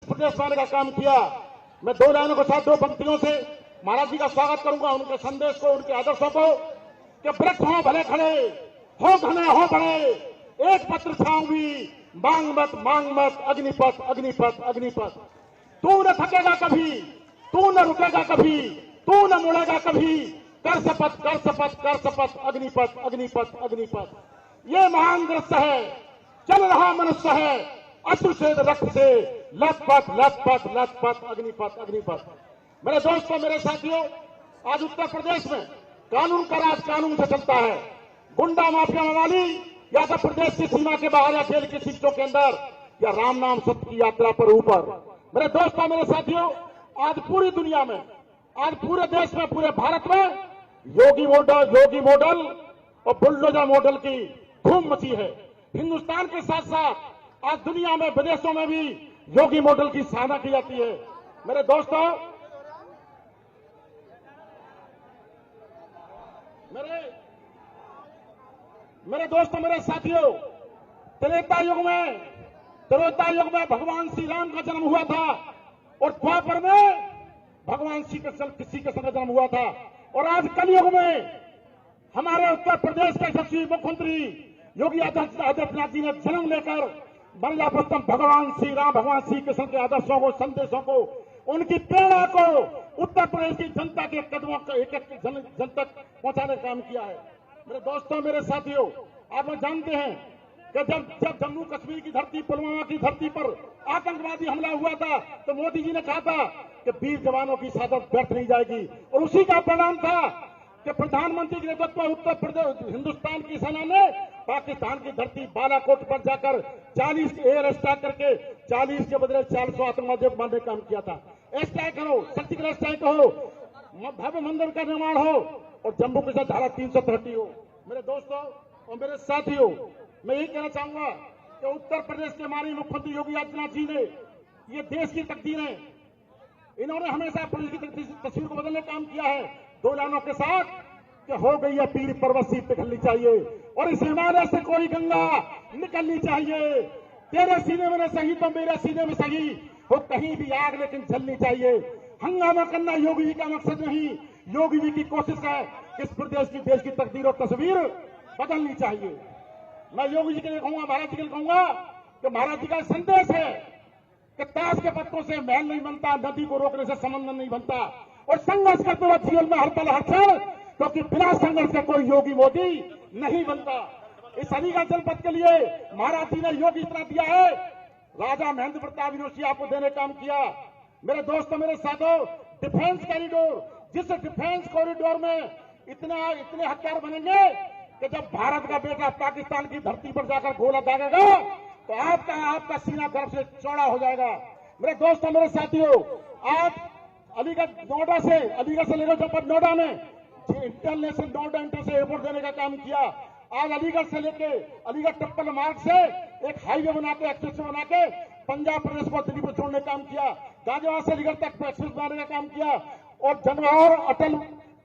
प्रदेश बनाने का काम किया। मैं दो लाइनों के साथ दो पंक्तियों से महाराज जी का स्वागत करूंगा, उनके संदेश को, उनके आदर्शों को, कि वृक्ष हो भले खड़े, हो घने हो बड़े, एक पत्र छाऊंगी, मांग मत अग्निपथ अग्निपथ अग्निपथ। तू न थकेगा कभी, तू न रुकेगा कभी, तू न मुड़ेगा कभी, कर शपथ कर शपथ कर शपथ, अग्निपथ अग्निपथ अग्निपथ। ये महान दृश्य है, चल रहा मनुष्य है, अश्रु से रक्त से, लथपथ लथपथ लथपथ, अग्निपथ अग्निपथ। मेरे दोस्तों, मेरे साथियों, आज उत्तर प्रदेश में कानून का राज कानून से चलता है। गुंडा माफिया मवाली या तो प्रदेश की सीमा के बाहर या जेल की सीटों के अंदर या राम नाम सत्य की यात्रा पर ऊपर। मेरे दोस्तों, मेरे साथियों, आज पूरी दुनिया में, आज पूरे देश में, पूरे भारत में योगी मॉडल और बुलडोजर मॉडल की धूम मची है। हिंदुस्तान के साथ साथ आज दुनिया में, विदेशों में भी योगी मॉडल की सराहना की जाती है। मेरे दोस्तों, मेरे साथियों, त्रेता युग में भगवान श्री राम का जन्म हुआ था और द्वापर में भगवान श्री कृष्ण का जन्म हुआ था। और आज कलयुग में हमारे उत्तर प्रदेश के यशस्वी मुख्यमंत्री योगी आदित्यनाथ जी ने जन्म लेकर महिला प्रथम भगवान श्री राम, भगवान श्री कृष्ण के आदर्शों को, संदेशों को, उनकी प्रेरणा को उत्तर प्रदेश की जनता के कदमों को एक एक जन तक पहुंचाने का काम किया है। मेरे दोस्तों, मेरे साथियों, आप लोग जानते हैं कि जब जम्मू कश्मीर की धरती, पुलवामा की धरती पर आतंकवादी हमला हुआ था तो मोदी जी ने कहा था कि वीर जवानों की शहादत व्यर्थ नहीं जाएगी। और उसी का परिणाम था कि प्रधानमंत्री के नेतृत्व में उत्तर प्रदेश, हिंदुस्तान की सेना ने पाकिस्तान की धरती बालाकोट पर जाकर 40 एयर स्ट्राइक करके 40 के बदले 400 आतंकवादियों को मारने का काम किया था। स्ट्राइक हो, सर्जिकल स्ट्राइक हो, भव्य मंदिर का निर्माण हो और जम्मू के साथ धारा 330 हो। मेरे दोस्तों और मेरे साथियों, मैं यही कहना चाहूंगा कि उत्तर प्रदेश के माननीय मुख्यमंत्री योगी आदित्यनाथ जी ने ये देश की तकदीर है, इन्होंने हमेशा प्रदेश की तस्वीर को बदलने का काम किया है। दो लाइनों के साथ कि हो गई है पीर पर्वत सीट पिघलनी चाहिए और इस हिमालय से कोई गंगा निकलनी चाहिए। तेरे सीने में सही तो मेरे सीने में सही हो, कहीं भी आग लेकिन जलनी चाहिए। हंगामा करना योगी जी का मकसद नहीं, योगी जी की कोशिश है कि इस प्रदेश की, देश की तकदीर और तस्वीर बदलनी चाहिए। मैं योगी जी के लिए कहूंगा, महाराज जी के लिए कहूंगा कि महाराज जी का संदेश है कि ताश के पत्तों से महल नहीं बनता, नदी को रोकने से समंदर नहीं बनता, और संघर्ष करते हुए जीवन में हर पल हर क्षण, क्योंकि बिना संघर्ष का कोई योगी मोदी नहीं बनता। इस अलीगढ़ जनपद के लिए महाराज जी ने योगी इतना दिया है, राजा महेंद्र प्रताप यूनिवर्सिटी आपको देने काम किया। मेरे दोस्तों, मेरे साथियों, डिफेंस कॉरिडोर, जिस डिफेंस कॉरिडोर में इतने हथियार बनेंगे कि जब भारत का बेटा पाकिस्तान की धरती पर जाकर गोला दागेगा तो आपका सीना गर्व से चौड़ा हो जाएगा। मेरे दोस्तों, मेरे साथियों, आज अलीगढ़ से लेकर जनपद नोएडा में इंटरनेशनल नोएडा इंटरनेशनल एयरपोर्ट देने का काम किया। आज अलीगढ़ से लेके अलीगढ़ टप्पल मार्ग से एक हाईवे बना के, एक्सप्रेस बना के पंजाब प्रदेश को दिल्ली पर छोड़ने का काम किया। गाजियाबाद से अलीगढ़ तक एक्सप्रेस बनाने का काम किया और जनवार अटल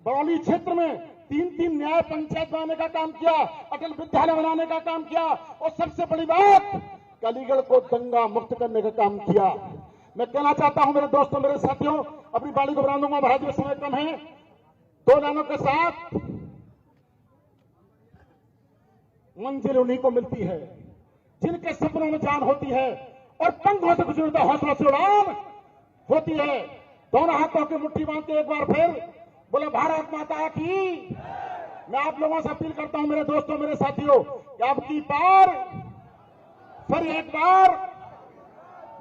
बरौली क्षेत्र में 3 न्याय पंचायत बनाने का काम किया, अटल विद्यालय बनाने का काम किया और सबसे बड़ी बात, अलीगढ़ को दंगा मुक्त करने का काम किया। मैं कहना चाहता हूं मेरे दोस्तों, मेरे साथियों, अपनी बाड़ी को बढ़ा दूंगा, महाराज जी समय कम है। दो लाइनों के साथ मंजिल उन्हीं को मिलती है जिनके सपनों में जान होती है और पंखों से कुछ नहीं होता, हौसला से उड़ान होती है। दोनों हाथों की मुट्ठी बांध के एक बार फिर बोले भारत माता की। मैं आप लोगों से अपील करता हूं मेरे दोस्तों, मेरे साथियों, कि अब की बार फिर एक बार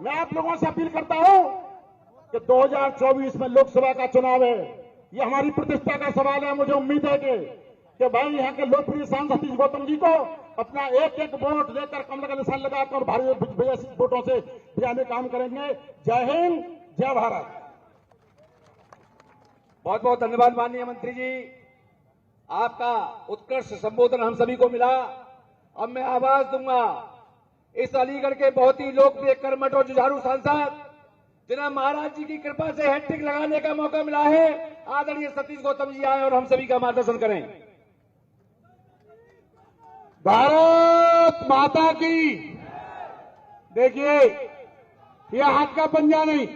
मैं आप लोगों से अपील करता हूं कि 2024 में लोकसभा का चुनाव है, ये हमारी प्रतिष्ठा का सवाल है। मुझे उम्मीद है कि भाई यहाँ के लोकप्रिय सांसद सतीश गौतम जी को अपना एक एक वोट देकर कमल का निशान लगाकर और भारी वोटों से विजय काम करेंगे। जय हिंद, जय भारत। बहुत बहुत धन्यवाद माननीय मंत्री जी, आपका उत्कृष्ट संबोधन हम सभी को मिला। अब मैं आवाज दूंगा इस अलीगढ़ के बहुत ही लोकप्रिय कर्मठ और जुझारू सांसद जिन्हें महाराज जी की कृपा से हैट्रिक लगाने का मौका मिला है, आदरणीय सतीश गौतम जी आए और हम सभी का मार्गदर्शन करें। भारत माता की। देखिए, ये हाथ का पंजा नहीं।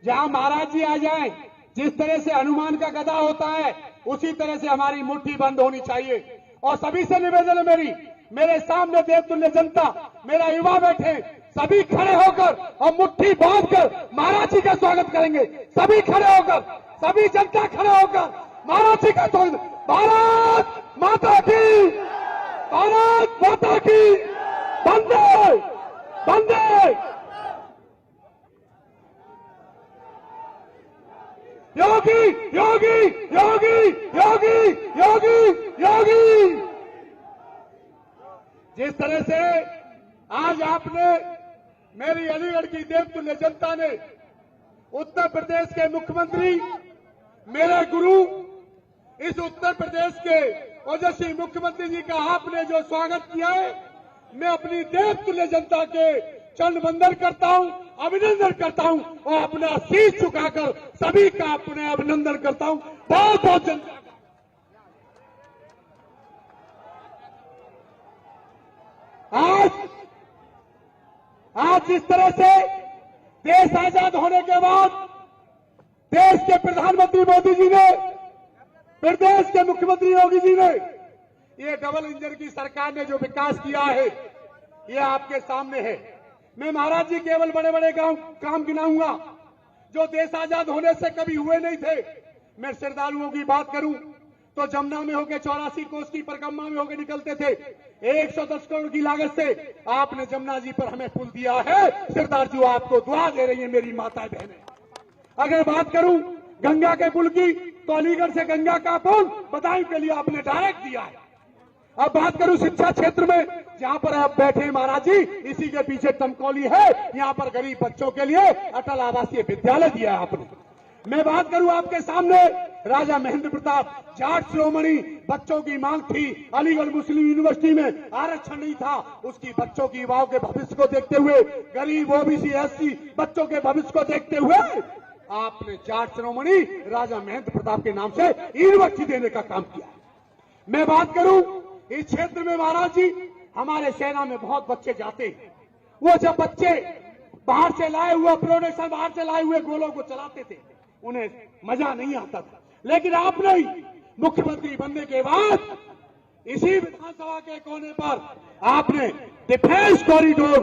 जहां महाराज जी आ जाएं, जिस तरह से हनुमान का गदा होता है उसी तरह से हमारी मुट्ठी बंद होनी चाहिए। और सभी से निवेदन है मेरे सामने देवतुल्य जनता, मेरा युवा बैठे, सभी खड़े होकर और मुट्ठी बांधकर महाराज जी का स्वागत करेंगे। सभी खड़े होकर, सभी जनता खड़े होकर महाराज जी का स्वागत। भारत माता की, भारत माता की, वंदे वंदे। योगी योगी योगी योगी योगी योगी। जिस तरह से आज आपने, मेरी अलीगढ़ की देवतुल्य जनता ने, उत्तर प्रदेश के मुख्यमंत्री, मेरे गुरु, इस उत्तर प्रदेश के ओजस्वी मुख्यमंत्री जी का आपने जो स्वागत किया है, मैं अपनी देवतुल्य जनता के चरण वंदन करता हूं, अभिनंदन करता हूं और अपना शीश झुकाकर सभी का अपने अभिनंदन करता हूं। बहुत बहुत जनता। आज जिस तरह से देश आजाद होने के बाद देश के प्रधानमंत्री मोदी जी ने, प्रदेश के मुख्यमंत्री योगी जी ने, ये डबल इंजन की सरकार ने जो विकास किया है, ये आपके सामने है। मैं महाराज जी केवल बड़े बड़े काम गिनाऊंगा जो देश आजाद होने से कभी हुए नहीं थे। मैं श्रद्धालुओं की बात करूं तो जमुना में होकर 84 कोस की परिक्रमा में होकर निकलते थे। 110 करोड़ की लागत से आपने जमुना जी पर हमें पुल दिया है। सरदार जी आपको दुआ दे रही है मेरी माताएं बहनें। अगर बात करूं गंगा के पुल की, तो अलीगढ़ से गंगा का पुल बदायूं के लिए आपने डायरेक्ट दिया है। अब बात करूं शिक्षा क्षेत्र में, जहां पर आप बैठे महाराज जी, इसी के पीछे टमकौली है, यहां पर गरीब बच्चों के लिए अटल आवासीय विद्यालय दिया है आपने। मैं बात करूं आपके सामने राजा महेंद्र प्रताप जाट शिरोमणि, बच्चों की मांग थी, अलीगढ़ मुस्लिम यूनिवर्सिटी में आरक्षण नहीं था, उसकी बच्चों की युवाओं के भविष्य को देखते हुए, गरीब ओबीसी एससी बच्चों के भविष्य को देखते हुए आपने जाट शिरोमणि राजा महेंद्र प्रताप के नाम से यूनिवर्सिटी देने का काम किया। मैं बात करूं इस क्षेत्र में महाराज जी, हमारे सेना में बहुत बच्चे जाते हैं। वो जब बच्चे बाहर से लाए हुए प्रोडक्शन, बाहर से लाए हुए गोलों को चलाते थे, उन्हें मजा नहीं आता था। लेकिन आपने मुख्यमंत्री बनने के बाद इसी विधानसभा के कोने पर आपने डिफेंस कॉरिडोर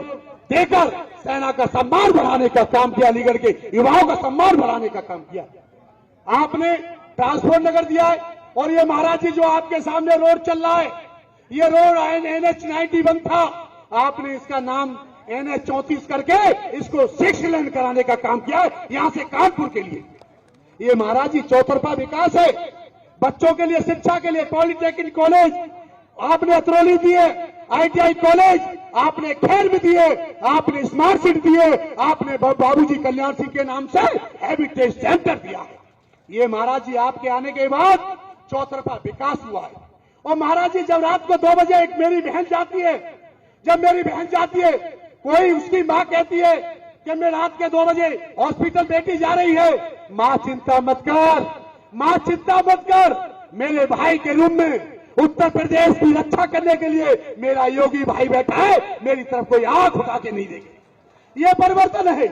देकर सेना का सम्मान बढ़ाने का काम किया, अलीगढ़ के युवाओं का सम्मान बढ़ाने का काम किया। आपने ट्रांसपोर्ट नगर दिया है। और ये महाराज जी जो आपके सामने रोड चल रहा है, ये रोड NH 91 था, आपने इसका नाम NH 34 करके इसको 6 लेन कराने का काम किया है, यहां से कानपुर के लिए। ये महाराज जी चौतरफा विकास है। बच्चों के लिए, शिक्षा के लिए पॉलिटेक्निक कॉलेज आपने अतरौली दिए, ITI कॉलेज आपने खेर में दिए, आपने स्मार्ट सिटी दिए, आपने बाबूजी कल्याण सिंह के नाम से हैबिटेट सेंटर दिया है। ये महाराज जी आपके आने के बाद चौतरफा विकास हुआ है। और महाराज जी जब रात को 2 बजे एक मेरी बहन जाती है, जब मेरी बहन जाती है, कोई उसकी मां कहती है कि मैं रात के 2 बजे हॉस्पिटल बेटी जा रही है, मां चिंता मत कर, मां चिंता मत कर, मेरे भाई के रूम में उत्तर प्रदेश की रक्षा करने के लिए मेरा योगी भाई बैठा है, मेरी तरफ कोई आंख उठा के नहीं देगी। ये परिवर्तन है,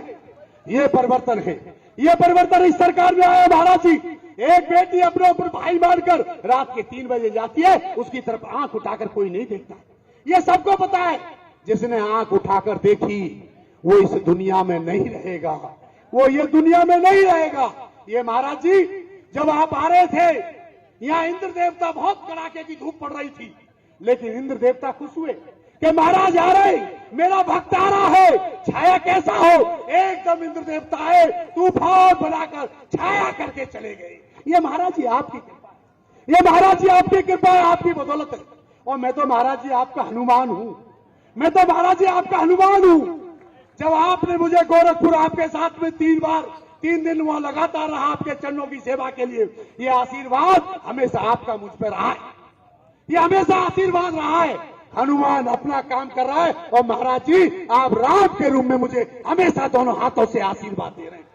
ये परिवर्तन है, ये परिवर्तन इस सरकार में आया महाराज जी। एक बेटी अपने ऊपर भाई मारकर रात के 3 बजे जाती है, उसकी तरफ आंख उठाकर कोई नहीं देखता। ये सबको पता है, जिसने आंख उठाकर देखी वो इस दुनिया में नहीं रहेगा, वो ये दुनिया में नहीं रहेगा। ये महाराज जी जब आप आ रहे थे, यहाँ इंद्र देवता बहुत कड़ाके की धूप पड़ रही थी, लेकिन इंद्र देवता खुश हुए कि महाराज आ रहे, मेरा भक्त आ रहा है, छाया कैसा हो, एकदम इंद्र देवता है, तूफान बनाकर छाया करके चले गए। ये महाराज जी आपकी कृपा है, ये महाराज जी आपकी कृपा है, आपकी बदौलत है। और मैं तो महाराज जी आपका हनुमान हूं, मैं तो महाराज जी आपका हनुमान हूं। जब आपने मुझे गोरखपुर आपके साथ में 3 दिन वहां लगातार रहा आपके चरणों की सेवा के लिए, ये आशीर्वाद हमेशा आपका मुझ पर रहा है, ये हमेशा आशीर्वाद रहा है। हनुमान अपना काम कर रहा है और महाराज जी आप राम के रूप में मुझे हमेशा दोनों हाथों से आशीर्वाद दे रहे हैं।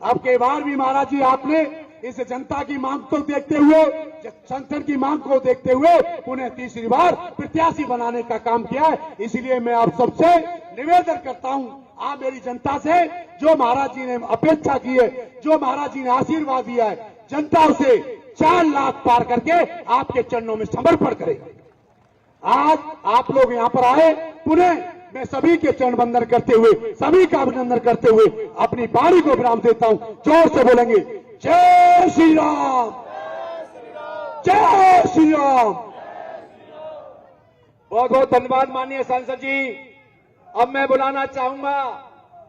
अब के बार भी महाराज जी आपने इस जनता की मांग को देखते हुए, संगठन की मांग को देखते हुए उन्हें तीसरी बार प्रत्याशी बनाने का काम किया है। इसलिए मैं आप सबसे निवेदन करता हूं, आप मेरी जनता से जो महाराज जी ने अपेक्षा की है, जो महाराज जी ने आशीर्वाद दिया है, जनता उसे 4 लाख पार करके आपके चरणों में समर्पण करेगी। आज आप लोग यहां पर आए, पुनः मैं सभी के चरण वंदन करते हुए, सभी का अभिनंदन करते हुए अपनी बारी को विराम देता हूं। जोर से बोलेंगे जय श्री राम, जय श्री राम। बहुत बहुत धन्यवाद माननीय सांसद जी। अब मैं बुलाना चाहूंगा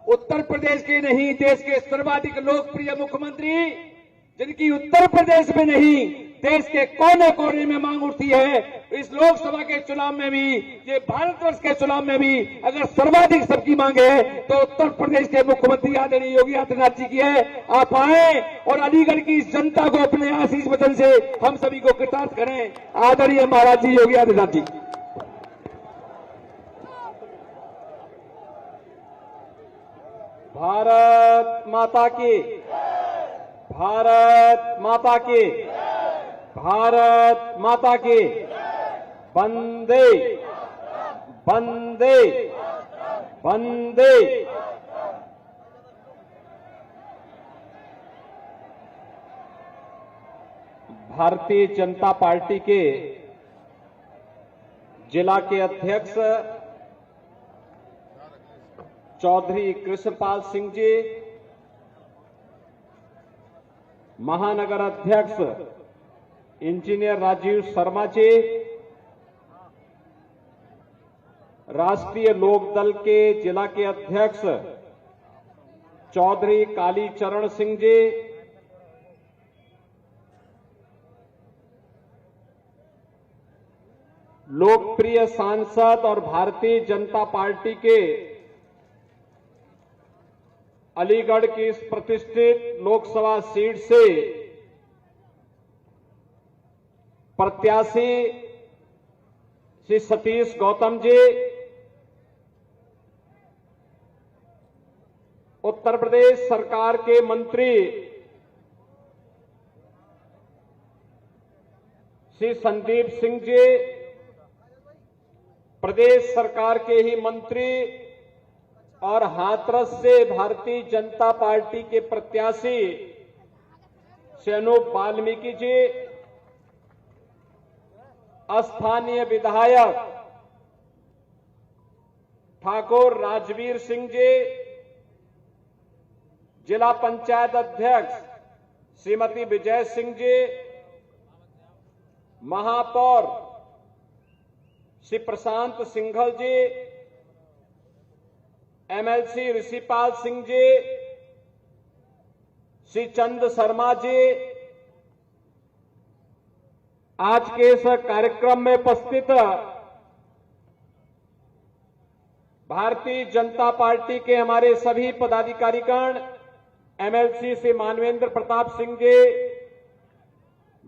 उत्तर प्रदेश के नहीं, देश के सर्वाधिक लोकप्रिय मुख्यमंत्री, जिनकी उत्तर प्रदेश में नहीं देश के कोने कोने में मांग उठती है। इस लोकसभा के चुनाव में भी, ये भारतवर्ष के चुनाव में भी अगर सर्वाधिक सबकी मांग है तो उत्तर प्रदेश के मुख्यमंत्री आदरणीय योगी आदित्यनाथ जी की है। आप आए और अलीगढ़ की इस जनता को अपने आशीष वचन से हम सभी को कृतार्थ करें। आदरणीय महाराज जी योगी आदित्यनाथ जी। भारत माता की, भारत माता की, भारत माता की। वंदे वंदे वंदे। भारतीय जनता पार्टी के जिला के अध्यक्ष चौधरी कृष्णपाल सिंह जी, महानगर अध्यक्ष इंजीनियर राजीव शर्मा जी, राष्ट्रीय लोकदल के जिला के अध्यक्ष चौधरी कालीचरण सिंह जी, लोकप्रिय सांसद और भारतीय जनता पार्टी के अलीगढ़ की इस प्रतिष्ठित लोकसभा सीट से प्रत्याशी श्री सतीश गौतम जी, उत्तर प्रदेश सरकार के मंत्री श्री संदीप सिंह जी, प्रदेश सरकार के ही मंत्री और हाथरस से भारतीय जनता पार्टी के प्रत्याशी श्री अनूप वाल्मीकि जी, स्थानीय विधायक ठाकुर राजवीर सिंह जी, जिला पंचायत अध्यक्ष श्रीमती विजय सिंह जी, महापौर श्री प्रशांत सिंघल जी, एमएलसी ऋषिपाल सिंह जी, श्री चंद शर्मा जी, आज के इस कार्यक्रम में उपस्थित भारतीय जनता पार्टी के हमारे सभी पदाधिकारीगण, एमएलसी श्री मानवेंद्र प्रताप सिंह जी,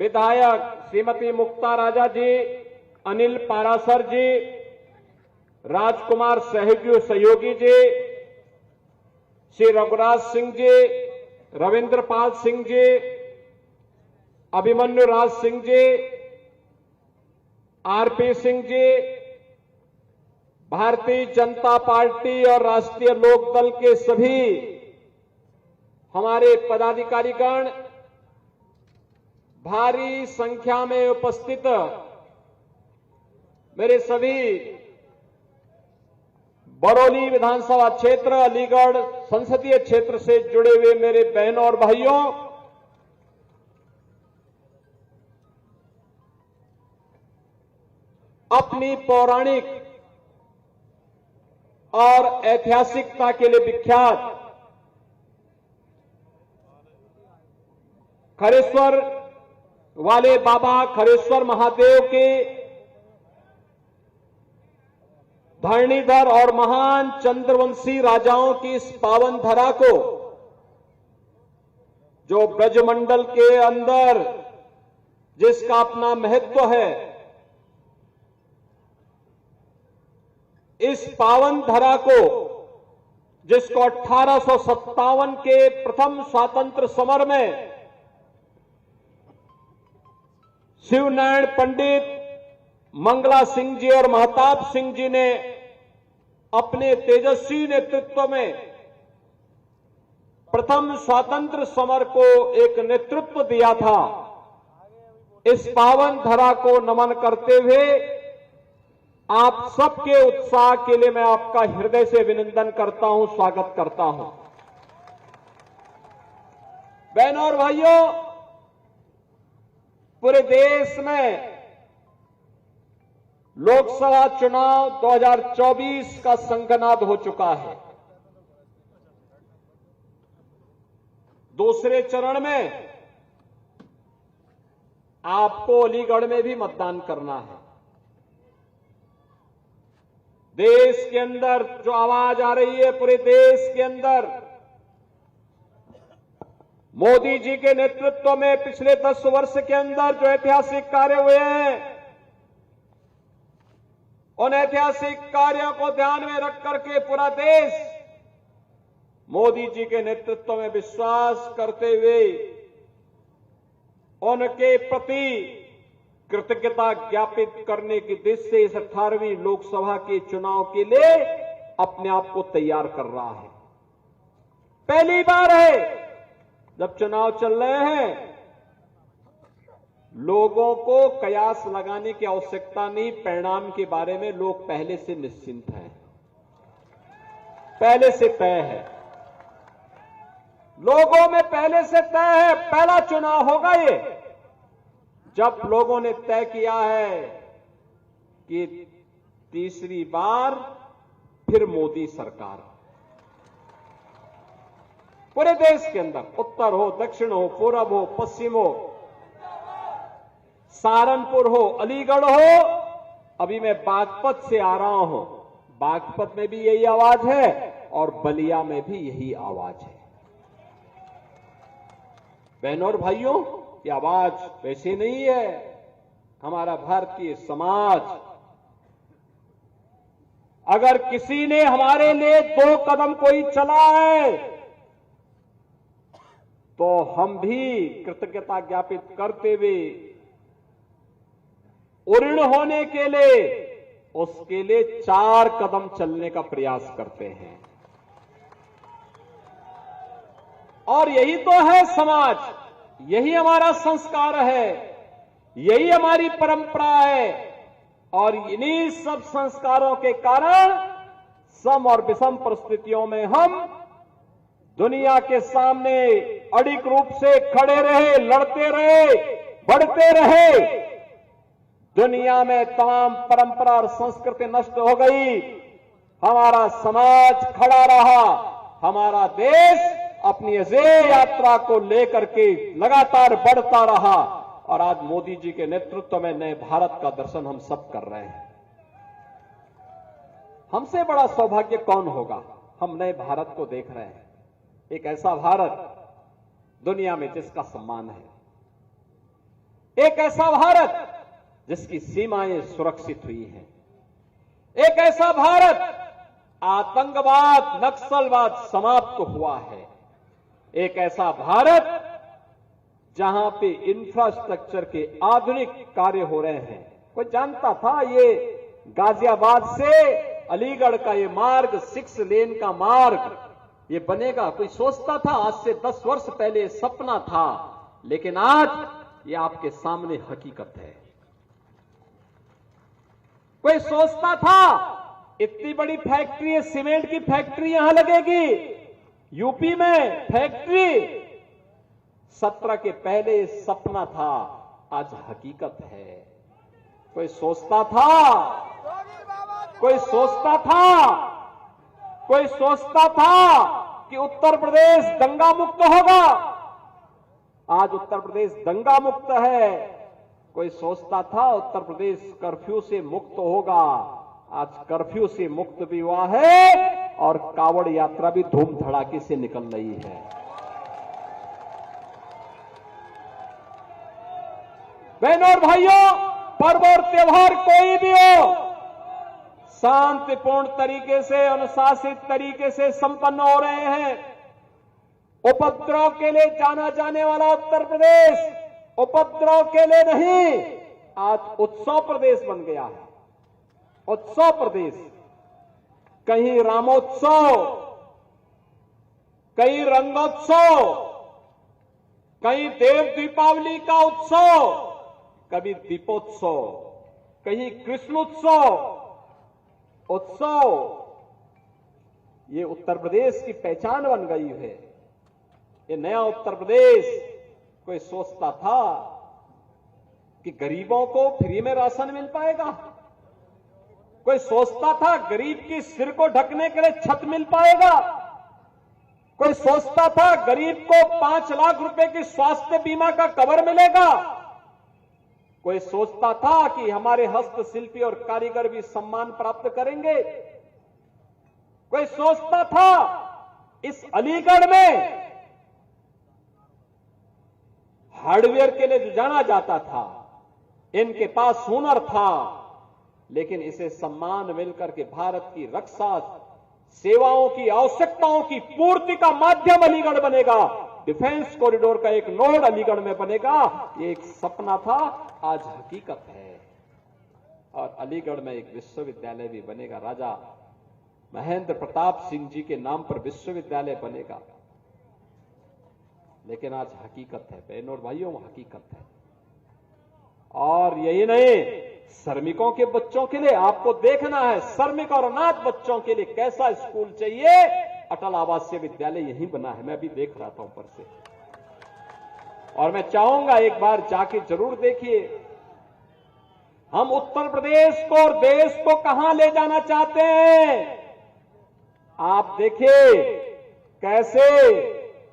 विधायक श्रीमती मुक्ता राजा जी, अनिल पारासर जी, राजकुमार सहयोगी जी, श्री रघुराज सिंह जी, रविंद्रपाल सिंह जी, अभिमन्यु राज सिंह जी, आरपी सिंह जी, भारतीय जनता पार्टी और राष्ट्रीय लोकदल के सभी हमारे पदाधिकारीगण, भारी संख्या में उपस्थित मेरे सभी बरौनी विधानसभा क्षेत्र, अलीगढ़ संसदीय क्षेत्र से जुड़े हुए मेरे बहनों और भाइयों, अपनी पौराणिक और ऐतिहासिकता के लिए विख्यात खरेश्वर वाले बाबा खरेश्वर महादेव के धरणीधर और महान चंद्रवंशी राजाओं की इस पावन धरा को, जो ब्रजमंडल के अंदर जिसका अपना महत्व है, इस पावन धरा को जिसको 1857 के प्रथम स्वातंत्र समर में शिवनारायण पंडित, मंगला सिंह जी और महताब सिंह जी ने अपने तेजस्वी नेतृत्व में प्रथम स्वातंत्र समर को एक नेतृत्व दिया था। इस पावन धरा को नमन करते हुए आप सबके उत्साह के लिए मैं आपका हृदय से अभिनंदन करता हूं, स्वागत करता हूं। बहनों और भाइयों, पूरे देश में लोकसभा चुनाव 2024 का शंखनाद हो चुका है। दूसरे चरण में आपको अलीगढ़ में भी मतदान करना है। देश के अंदर जो आवाज आ रही है, पूरे देश के अंदर मोदी जी के नेतृत्व में पिछले 10 वर्ष के अंदर जो ऐतिहासिक कार्य हुए हैं, उन ऐतिहासिक कार्यों को ध्यान में रख करके पूरा देश मोदी जी के नेतृत्व में विश्वास करते हुए उनके प्रति कृतज्ञता ज्ञापित करने की दृष्टि से इस 18वीं लोकसभा के चुनाव के लिए अपने आप को तैयार कर रहा है। पहली बार है जब चुनाव चल रहे हैं, लोगों को कयास लगाने की आवश्यकता नहीं, परिणाम के बारे में लोग पहले से निश्चिंत हैं, पहले से तय है, लोगों में पहले से तय है। पहला चुनाव होगा ये जब लोगों ने तय किया है कि तीसरी बार फिर मोदी सरकार। पूरे देश के अंदर, उत्तर हो, दक्षिण हो, पूरब हो, पश्चिम हो, सहारनपुर हो, अलीगढ़ हो, अभी मैं बागपत से आ रहा हूं, बागपत में भी यही आवाज है और बलिया में भी यही आवाज है। बहनों और भाइयों, ये आवाज वैसे नहीं है। हमारा भारतीय समाज, अगर किसी ने हमारे लिए 2 कदम कोई चला है तो हम भी कृतज्ञता ज्ञापित करते हुए ऋण होने के लिए उसके लिए 4 कदम चलने का प्रयास करते हैं। और यही तो है समाज, यही हमारा संस्कार है, यही हमारी परंपरा है। और इन्हीं सब संस्कारों के कारण सम और विषम परिस्थितियों में हम दुनिया के सामने अडिग रूप से खड़े रहे, लड़ते रहे, बढ़ते रहे। दुनिया में तमाम परंपरा और संस्कृति नष्ट हो गई, हमारा समाज खड़ा रहा, हमारा देश अपनी अजेय यात्रा को लेकर के लगातार बढ़ता रहा। और आज मोदी जी के नेतृत्व में नए भारत का दर्शन हम सब कर रहे हैं। हमसे बड़ा सौभाग्य कौन होगा? हम नए भारत को देख रहे हैं, एक ऐसा भारत दुनिया में जिसका सम्मान है, एक ऐसा भारत जिसकी सीमाएं सुरक्षित हुई हैं, एक ऐसा भारत आतंकवाद, नक्सलवाद समाप्त हुआ है, एक ऐसा भारत जहां पे इंफ्रास्ट्रक्चर के आधुनिक कार्य हो रहे हैं। कोई जानता था ये गाजियाबाद से अलीगढ़ का ये मार्ग, 6 लेन का मार्ग ये बनेगा? कोई सोचता था? आज से 10 वर्ष पहले सपना था, लेकिन आज ये आपके सामने हकीकत है। कोई सोचता था इतनी बड़ी फैक्ट्री, सीमेंट की फैक्ट्री यहां लगेगी, यूपी में फैक्ट्री? 17 के पहले सपना था, आज हकीकत है। कोई सोचता था, कोई सोचता था, कोई सोचता था कि उत्तर प्रदेश दंगा मुक्त होगा, आज उत्तर प्रदेश दंगा मुक्त है। कोई सोचता था उत्तर प्रदेश कर्फ्यू से मुक्त होगा, आज कर्फ्यू से मुक्त भी हुआ है और कावड़ यात्रा भी धूम धड़ाके से निकल रही है। बहनों और भाइयों, पर्व और त्योहार कोई भी हो, शांतिपूर्ण तरीके से, अनुशासित तरीके से संपन्न हो रहे हैं। उपद्रव के लिए जाना जाने वाला उत्तर प्रदेश उपद्रव के लिए नहीं, आज उत्सव प्रदेश बन गया है। उत्सव प्रदेश, कहीं रामोत्सव, कहीं रंगोत्सव, कहीं देव दीपावली का उत्सव, कभी दीपोत्सव, कहीं कृष्णोत्सव उत्सव। ये उत्तर प्रदेश की पहचान बन गई है। ये नया उत्तर प्रदेश। कोई सोचता था कि गरीबों को फ्री में राशन मिल पाएगा? कोई सोचता था गरीब की सिर को ढकने के लिए छत मिल पाएगा? कोई सोचता था गरीब को 5 लाख रुपए की स्वास्थ्य बीमा का कवर मिलेगा? कोई सोचता था कि हमारे हस्तशिल्पी और कारीगर भी सम्मान प्राप्त करेंगे? कोई सोचता था इस अलीगढ़ में हार्डवेयर के लिए जो जाना जाता था, इनके पास हुनर था, लेकिन इसे सम्मान मिलकर के भारत की रक्षा सेवाओं की आवश्यकताओं की पूर्ति का माध्यम अलीगढ़ बनेगा, डिफेंस कॉरिडोर का एक नोड अलीगढ़ में बनेगा, ये एक सपना था, आज हकीकत है। और अलीगढ़ में एक विश्वविद्यालय भी बनेगा। राजा महेंद्र प्रताप सिंह जी के नाम पर विश्वविद्यालय बनेगा। लेकिन आज हकीकत है बहनों और भाइयों, हकीकत है। और यही नहीं, श्रमिकों के बच्चों के लिए आपको देखना है, श्रमिक और अनाथ बच्चों के लिए कैसा स्कूल चाहिए। अटल आवासीय विद्यालय यहीं बना है, मैं अभी देख रहा था ऊपर से, और मैं चाहूंगा एक बार जाके जरूर देखिए। हम उत्तर प्रदेश को और देश को कहां ले जाना चाहते हैं, आप देखिए कैसे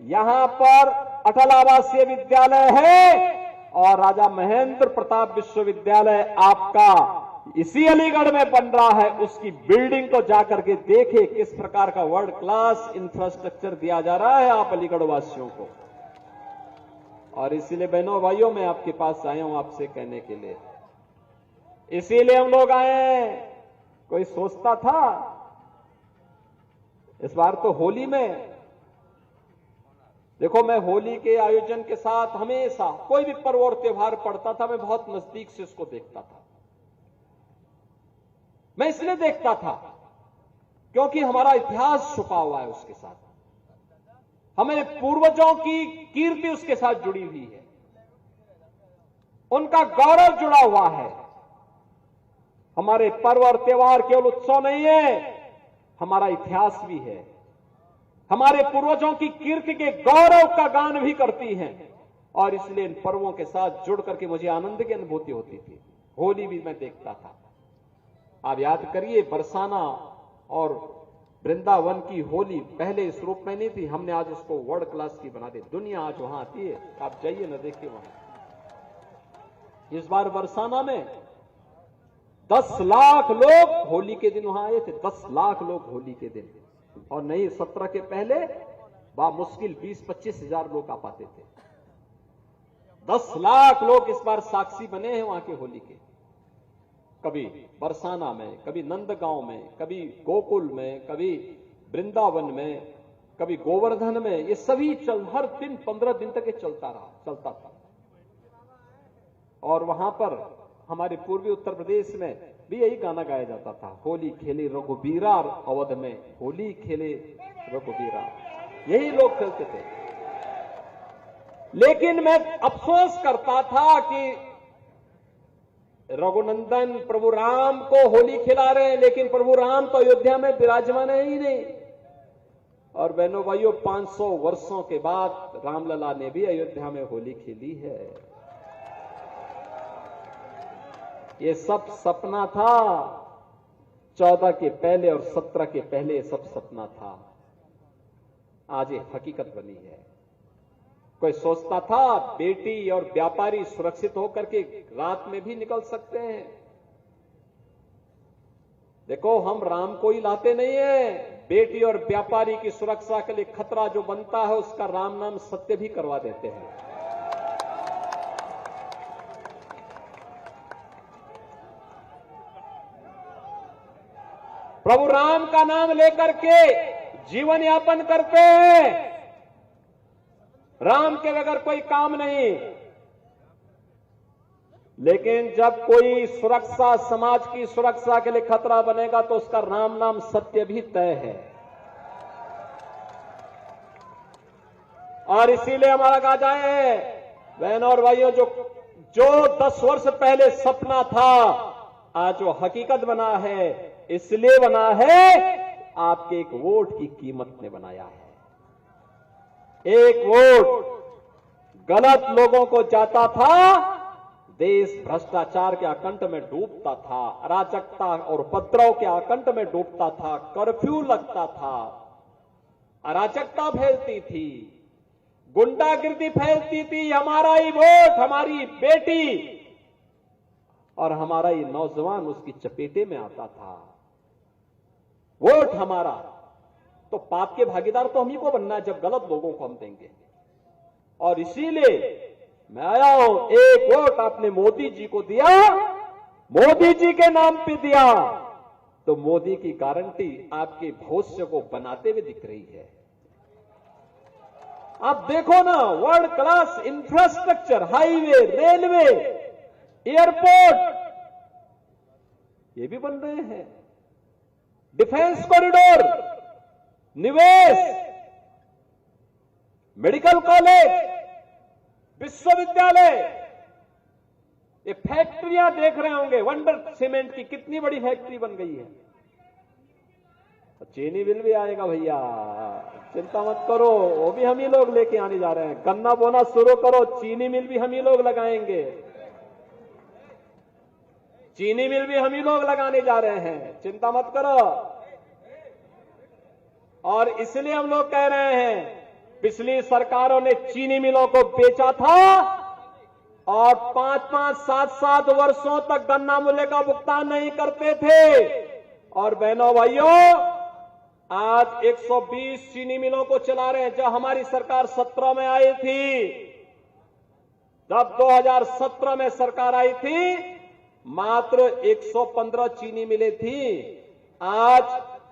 यहां पर अटल आवासीय विद्यालय है और राजा महेंद्र प्रताप विश्वविद्यालय आपका इसी अलीगढ़ में बन रहा है। उसकी बिल्डिंग को जाकर के देखे किस प्रकार का वर्ल्ड क्लास इंफ्रास्ट्रक्चर दिया जा रहा है आप अलीगढ़ वासियों को। और इसीलिए बहनों भाइयों, मैं आपके पास आया हूं आपसे कहने के लिए, इसीलिए हम लोग आए हैं। कोई सोचता था इस बार तो होली में, देखो मैं होली के आयोजन के साथ हमेशा कोई भी पर्व और त्योहार पड़ता था, मैं बहुत नजदीक से उसको देखता था। मैं इसलिए देखता था क्योंकि हमारा इतिहास छुपा हुआ है उसके साथ, हमारे पूर्वजों की कीर्ति उसके साथ जुड़ी हुई है, उनका गौरव जुड़ा हुआ है। हमारे पर्व और त्योहार केवल उत्सव नहीं है, हमारा इतिहास भी है। हमारे पूर्वजों की कीर्ति के गौरव का गान भी करती हैं, और इसलिए इन पर्वों के साथ जुड़ करके मुझे आनंद की अनुभूति होती थी। होली भी मैं देखता था। आप याद करिए, बरसाना और वृंदावन की होली पहले इस रूप में नहीं थी, हमने आज उसको वर्ल्ड क्लास की बना दी। दुनिया आज वहां आती है, आप जाइए ना, देखिए वहां। इस बार बरसाना में 10 लाख लोग होली के दिन वहां आए थे, 10 लाख लोग होली के दिन, और नहीं 17 के पहले मुश्किल 20-25 हजार लोग आ पाते थे। 10 लाख लोग इस बार साक्षी बने हैं वहां के होली के। कभी बरसाना में, कभी नंदगांव में, कभी गोकुल में, कभी वृंदावन में, कभी गोवर्धन में, ये सभी हर दिन 15 दिन तक ये चलता था। और वहां पर हमारे पूर्वी उत्तर प्रदेश में भी यही गाना गाया जाता था, होली खेले रघुबीरा अवध में, होली खेले रघुबीरा, यही लोग खेलते थे। लेकिन मैं अफसोस करता था कि रघुनंदन प्रभु राम को होली खिला रहे हैं, लेकिन प्रभु राम तो अयोध्या में विराजमान है ही नहीं। और बहनों भाइयों, 500 वर्षों के बाद रामलला ने भी अयोध्या में होली खेली है। ये सब सपना था, 14 के पहले और 17 के पहले सब सपना था। आज ये हकीकत बनी है। कोई सोचता था बेटी और व्यापारी सुरक्षित होकर के रात में भी निकल सकते हैं। देखो, हम राम को ही लाते नहीं है, बेटी और व्यापारी की सुरक्षा के लिए खतरा जो बनता है उसका राम नाम सत्य भी करवा देते हैं। प्रभु राम का नाम लेकर के जीवन यापन करते हैं। राम के बगैर कोई काम नहीं। लेकिन जब कोई सुरक्षा, समाज की सुरक्षा के लिए खतरा बनेगा तो उसका राम नाम सत्य भी तय है। और इसीलिए हमारा कहा जाए, बहनों और भाइयों, जो 10 वर्ष पहले सपना था, आज वो हकीकत बना है। इसलिए बना है, आपके एक वोट की कीमत ने बनाया है। एक वोट गलत लोगों को जाता था, देश भ्रष्टाचार के आकंठ में डूबता था, अराजकता और उपद्रव के आकंठ में डूबता था, कर्फ्यू लगता था, अराजकता फैलती थी, गुंडागिर्दी फैलती थी। हमारा ही वोट, हमारी बेटी और हमारा ही नौजवान उसकी चपेटे में आता था। वोट हमारा, तो पाप के भागीदार तो हम ही को बनना है जब गलत लोगों को हम देंगे। और इसीलिए मैं आया हूं, एक वोट आपने मोदी जी को दिया, मोदी जी के नाम पे दिया, तो मोदी की गारंटी आपके भविष्य को बनाते हुए दिख रही है। आप देखो ना, world class infrastructure, highway, railway, airport, ये भी बन रहे हैं। डिफेंस कॉरिडोर, निवेश, मेडिकल कॉलेज, विश्वविद्यालय, ये फैक्ट्रियां देख रहे होंगे। वंडर सीमेंट की कितनी बड़ी फैक्ट्री बन गई है। चीनी मिल भी आएगा भैया, चिंता मत करो, वो भी हम ही लोग लेके आने जा रहे हैं। गन्ना बोना शुरू करो, चीनी मिल भी हम ही लोग लगाएंगे। चीनी मिल भी हम ही लोग लगाने जा रहे हैं, चिंता मत करो। और इसलिए हम लोग कह रहे हैं, पिछली सरकारों ने चीनी मिलों को बेचा था और 5-5, 7-7 वर्षों तक गन्ना मूल्य का भुगतान नहीं करते थे। और बहनों भाइयों, आज 120 चीनी मिलों को चला रहे हैं। जब हमारी सरकार 17 में आई थी, जब 2017 में सरकार आई थी, मात्र 115 चीनी मिलें थी। आज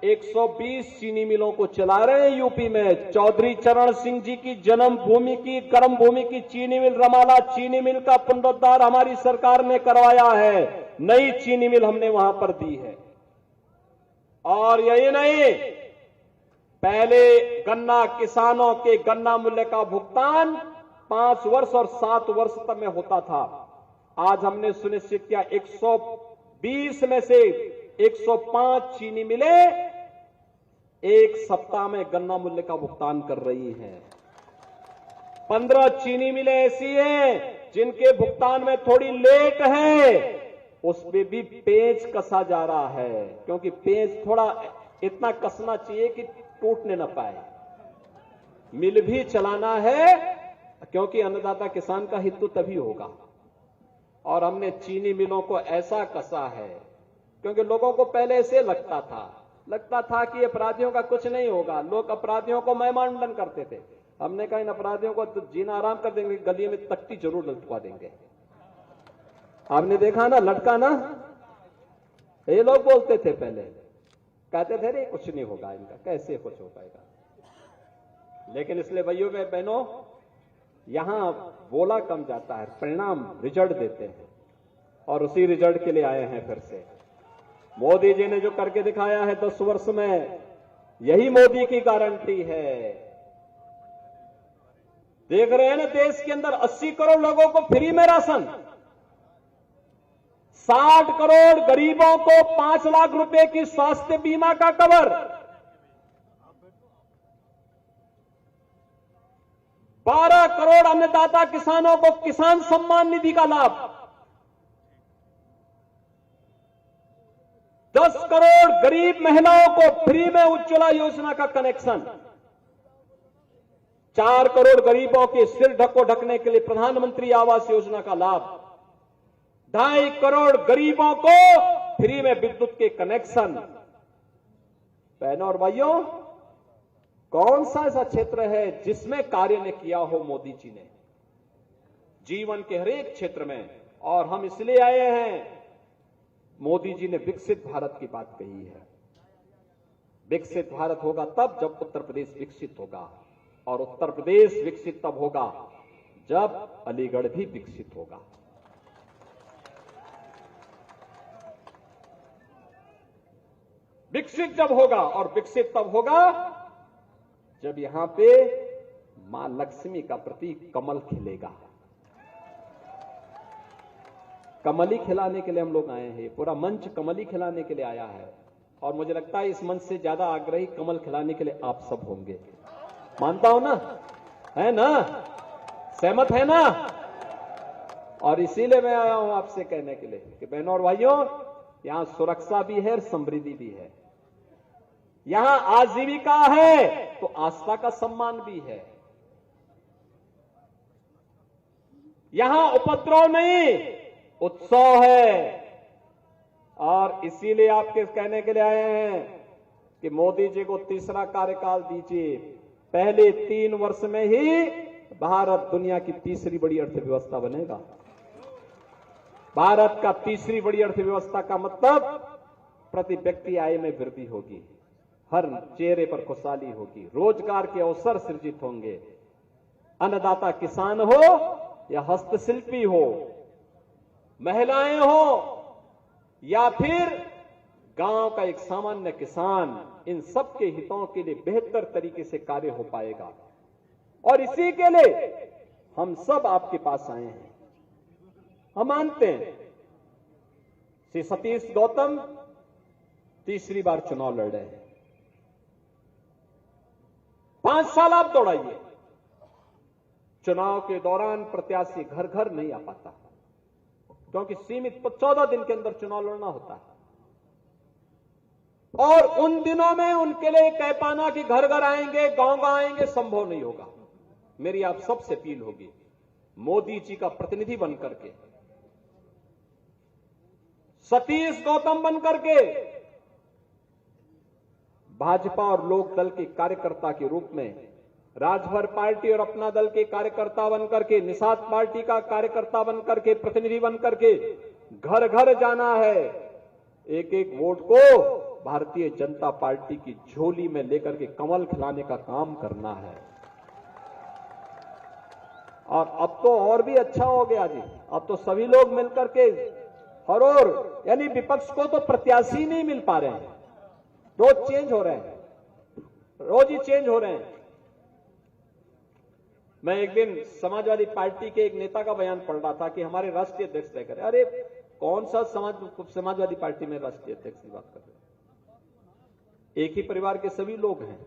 120 चीनी मिलों को चला रहे हैं यूपी में। चौधरी चरण सिंह जी की जन्मभूमि की, कर्म भूमि की चीनी मिल रमाला चीनी मिल का पुनरुद्धार हमारी सरकार ने करवाया है। नई चीनी मिल हमने वहां पर दी है। और यही नहीं, पहले गन्ना किसानों के गन्ना मूल्य का भुगतान 5 वर्ष और 7 वर्ष तक में होता था। आज हमने सुनिश्चित किया, 120 में से 105 चीनी मिलें एक सप्ताह में गन्ना मूल्य का भुगतान कर रही हैं। 15 चीनी मिलें ऐसी हैं जिनके भुगतान में थोड़ी लेट है, उसमें भी पेंच कसा जा रहा है, क्योंकि पेंच थोड़ा इतना कसना चाहिए कि टूटने न पाए। मिल भी चलाना है, क्योंकि अन्नदाता किसान का हित तो तभी होगा। और हमने चीनी मिलों को ऐसा कसा है, क्योंकि लोगों को पहले ऐसे लगता था कि अपराधियों का कुछ नहीं होगा। लोग अपराधियों को महिमामंडन करते थे। हमने कहा इन अपराधियों को तो जीना आराम कर देंगे, गली में तख्ती जरूर लटका देंगे। आपने देखा ना, लटका ना, ये लोग बोलते थे पहले, कहते थे रे कुछ नहीं होगा इनका, कैसे कुछ हो पाएगा। लेकिन इसलिए भाइयों बहनों, यहां बोला कम जाता है, परिणाम रिजल्ट देते हैं। और उसी रिजल्ट के लिए आए हैं फिर से। मोदी जी ने जो करके दिखाया है 10 वर्ष में, यही मोदी की गारंटी है। देख रहे हैं ना, देश के अंदर 80 करोड़ लोगों को फ्री में राशन, 60 करोड़ गरीबों को 5 लाख रुपए की स्वास्थ्य बीमा का कवर, 12 करोड़ अन्नदाता किसानों को किसान सम्मान निधि का लाभ, 10 करोड़ गरीब महिलाओं को फ्री में उज्ज्वला योजना का कनेक्शन, 4 करोड़ गरीबों के सिर ढको ढकने के लिए प्रधानमंत्री आवास योजना का लाभ, 2.5 करोड़ गरीबों को फ्री में विद्युत के कनेक्शन। बहनों और भाइयों, कौन सा ऐसा क्षेत्र है जिसमें कार्य ने किया हो मोदी जी ने जीवन के हर एक क्षेत्र में। और हम इसलिए आए हैं, मोदी जी ने विकसित भारत की बात कही है। विकसित भारत होगा तब जब उत्तर प्रदेश विकसित होगा, और उत्तर प्रदेश विकसित तब होगा जब अलीगढ़ भी विकसित होगा। विकसित जब होगा, और विकसित तब होगा जब यहां पे मां लक्ष्मी का प्रतीक कमल खिलेगा। कमली खिलाने के लिए हम लोग आए हैं, पूरा मंच कमली खिलाने के लिए आया है, और मुझे लगता है इस मंच से ज्यादा आग्रही कमल खिलाने के लिए आप सब होंगे। मानता हो ना, है ना, सहमत है ना? और इसीलिए मैं आया हूं आपसे कहने के लिए कि बहनों और भाइयों, यहां सुरक्षा भी है और समृद्धि भी है, यहां आजीविका है तो आस्था का सम्मान भी है, यहां उपद्रव नहीं उत्सव है। और इसीलिए आपके कहने के लिए आए हैं कि मोदी जी को तीसरा कार्यकाल दीजिए। पहले 3 वर्ष में ही भारत दुनिया की तीसरी बड़ी अर्थव्यवस्था बनेगा। भारत का तीसरी बड़ी अर्थव्यवस्था का मतलब प्रति व्यक्ति आय में वृद्धि होगी, हर चेहरे पर खुशहाली होगी, रोजगार के अवसर सृजित होंगे। अन्नदाता किसान हो या हस्तशिल्पी हो, महिलाएं हो या फिर गांव का एक सामान्य किसान, इन सब के हितों के लिए बेहतर तरीके से कार्य हो पाएगा। और इसी के लिए हम सब आपके पास आए हैं। हम मानते हैं श्री सतीश गौतम तीसरी बार चुनाव लड़ रहे हैं। 5 साल आप दौड़ाइए, चुनाव के दौरान प्रत्याशी घर घर नहीं आ पाता, क्योंकि सीमित 14 दिन के अंदर चुनाव लड़ना होता है, और उन दिनों में उनके लिए कह पाना कि घर घर आएंगे, गांव गांव आएंगे, संभव नहीं होगा। मेरी आप सबसे अपील होगी, मोदी जी का प्रतिनिधि बनकर के, सतीश गौतम बनकर के, भाजपा और लोक दल के कार्यकर्ता के रूप में, राजभर पार्टी और अपना दल के कार्यकर्ता बनकर के, निषाद पार्टी का कार्यकर्ता बनकर के, प्रतिनिधि बनकर के घर घर जाना है। एक एक वोट को भारतीय जनता पार्टी की झोली में लेकर के कमल खिलाने का काम करना है। और अब तो और भी अच्छा हो गया जी, अब तो सभी लोग मिलकर के हर ओर, यानी विपक्ष को तो प्रत्याशी नहीं मिल पा रहे हैं, रोज चेंज हो रहे हैं, रोज ही चेंज हो रहे हैं। मैं एक दिन समाजवादी पार्टी के एक नेता का बयान पढ़ रहा था कि हमारे राष्ट्रीय अध्यक्ष तय करें। अरे कौन सा समाजवादी पार्टी में राष्ट्रीय अध्यक्ष की बात कर रहे हैं? एक ही परिवार के सभी लोग हैं,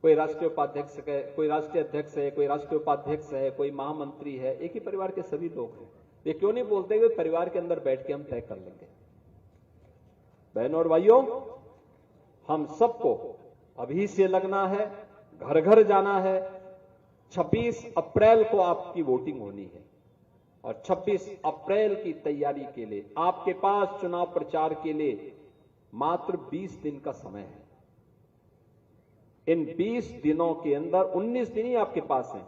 कोई राष्ट्रीय उपाध्यक्ष है, कोई राष्ट्रीय अध्यक्ष है, कोई राष्ट्रीय उपाध्यक्ष है, कोई महामंत्री है, एक ही परिवार के सभी लोग हैं। ये क्यों नहीं बोलते हुए परिवार के अंदर बैठ के हम तय कर लेंगे? बहनों और भाइयों, हम सबको अभी से लगना है, घर घर जाना है। 26 अप्रैल को आपकी वोटिंग होनी है, और 26 अप्रैल की तैयारी के लिए आपके पास चुनाव प्रचार के लिए मात्र 20 दिन का समय है। इन 20 दिनों के अंदर 19 दिन ही आपके पास हैं,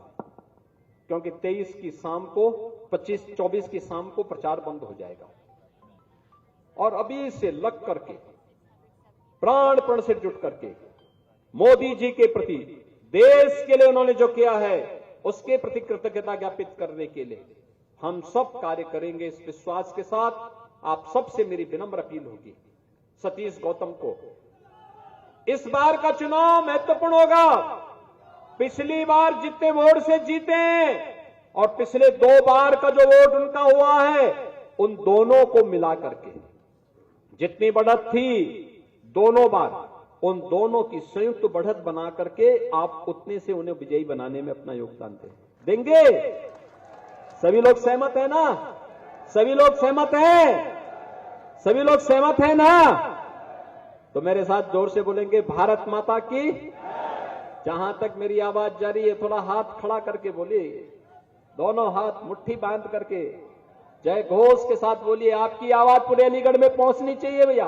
क्योंकि 23 की शाम को, 24 की शाम को प्रचार बंद हो जाएगा। और अभी से लग करके, प्राण से जुट करके मोदी जी के प्रति, देश के लिए उन्होंने जो किया है उसके प्रति कृतज्ञता ज्ञापित करने के लिए हम सब कार्य करेंगे। इस विश्वास के साथ आप सबसे मेरी विनम्र अपील होगी, सतीश गौतम को इस बार का चुनाव महत्वपूर्ण होगा। पिछली बार जितने वोट से जीते हैं और पिछले 2 बार का जो वोट उनका हुआ है, उन दोनों को मिला करके जितनी बढ़त थी दोनों बार, उन दोनों की संयुक्त बढ़त बना करके आप उतने से उन्हें विजयी बनाने में अपना योगदान देंगे। सभी लोग सहमत है ना? सभी लोग सहमत हैं? सभी लोग सहमत हैं ना? तो मेरे साथ जोर से बोलेंगे, भारत माता की। जहां तक मेरी आवाज जा रही है, थोड़ा हाथ खड़ा करके बोलिए, दोनों हाथ मुट्ठी बांध करके जय घोष के साथ बोलिए। आपकी आवाज पूरे अलीगढ़ में पहुंचनी चाहिए भैया,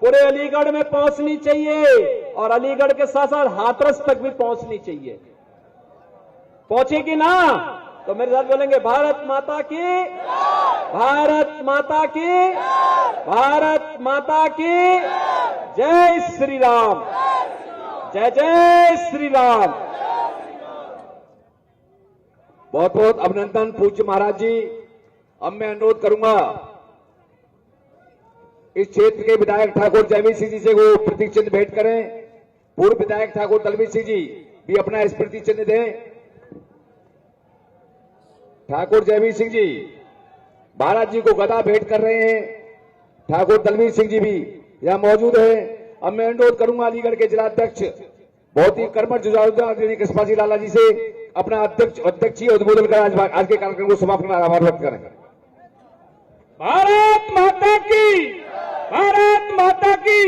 पूरे अलीगढ़ में पहुंचनी चाहिए, और अलीगढ़ के साथ साथ हाथरस तक भी पहुंचनी चाहिए। पहुंचेगी ना? तो मेरे साथ बोलेंगे, भारत माता की, भारत माता की, भारत माता की जय श्री राम, जय जय श्री राम। बहुत बहुत अभिनंदन पूज्य महाराज जी। अब मैं अनुरोध करूंगा इस क्षेत्र के विधायक ठाकुर जयवीर सिंह जी से वो प्रतीक चिन्ह भेंट करें। पूर्व विधायक ठाकुर दलवीर सिंह जी भी अपना स्मृति चिन्ह दें। ठाकुर जयवीर सिंह जी महाराज जी को गदा भेंट कर रहे हैं। ठाकुर दलवीर सिंह जी भी यहां मौजूद है। अब मैं अनुरोध करूंगा अलीगढ़ के जिलाध्यक्ष बहुत ही कर्मठ जुझारू कृष्णा सिंह लाला जी से अपना अध्यक्षीय उद्बोधन कर आज के कार्यक्रम को समाप्त करना आभार व्यक्त करें। भारत माता की, भारत माता की।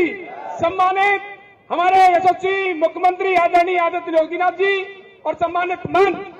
सम्मानित हमारे यशस्वी मुख्यमंत्री आदरणीय आदित्यनाथ जी और सम्मानित मंत्री